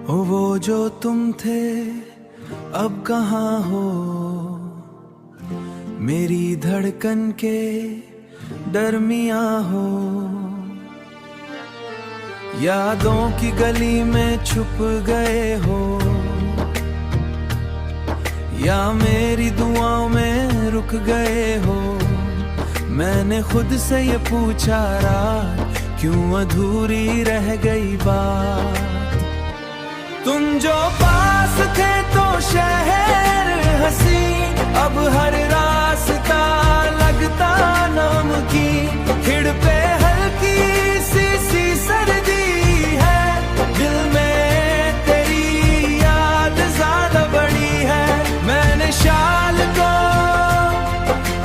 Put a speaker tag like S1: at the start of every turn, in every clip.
S1: ओ वो जो तुम थे अब कहाँ हो, मेरी धड़कन के दरमियां हो। यादों की गली में छुप गए हो, या मेरी दुआओं में रुक गए हो। मैंने खुद से ये पूछा रात क्यों अधूरी रह गई बात। तुम जो पास थे तो शहर हंसी, अब हर रास्ता लगता नमकीन। खिड़ पे हल्की सी सर्दी है, दिल में तेरी याद ज्यादा बड़ी है। मैंने शाल को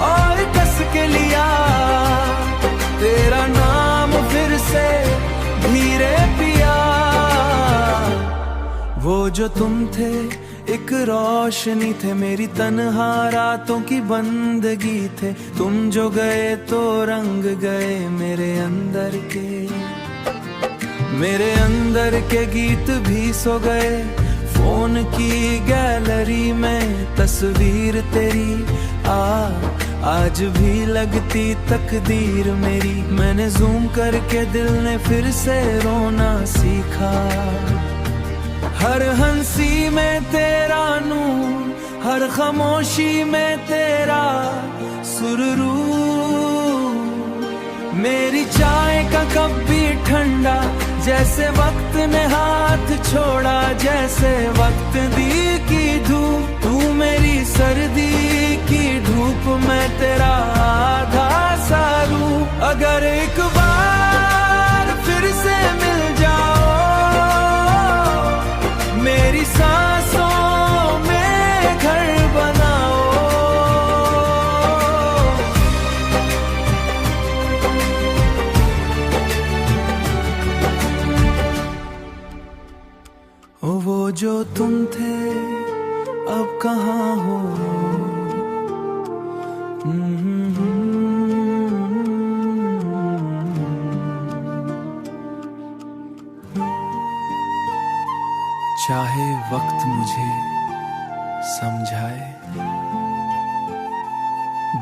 S1: और कस के लिया, तेरा नाम फिर से धीरे पिया। वो जो तुम थे एक रोशनी थे, मेरी तन्हा रातों की बंदगी थे। तुम जो गए तो रंग गए मेरे अंदर के गीत भी सो गए। फोन की गैलरी में तस्वीर तेरी आज भी लगती तकदीर मेरी। मैंने जूम करके दिल ने फिर से रोना सीखा। हर हंसी में तेरा नूर, हर खामोशी में तेरा सुरूर। मेरी चाय का कप भी ठंडा, जैसे वक्त ने हाथ छोड़ा। जैसे वक्त दी की धूप, तू मेरी सर्दी की धूप। मैं तेरा आधा सा रूप। अगर एक बार फिर से मिल जाओ, मेरी सांसों में घर बनाओ। ओ वो जो तुम थे अब कहाँ हो। चाहे वक्त मुझे समझाए,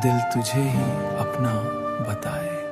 S1: दिल तुझे ही अपना बताए।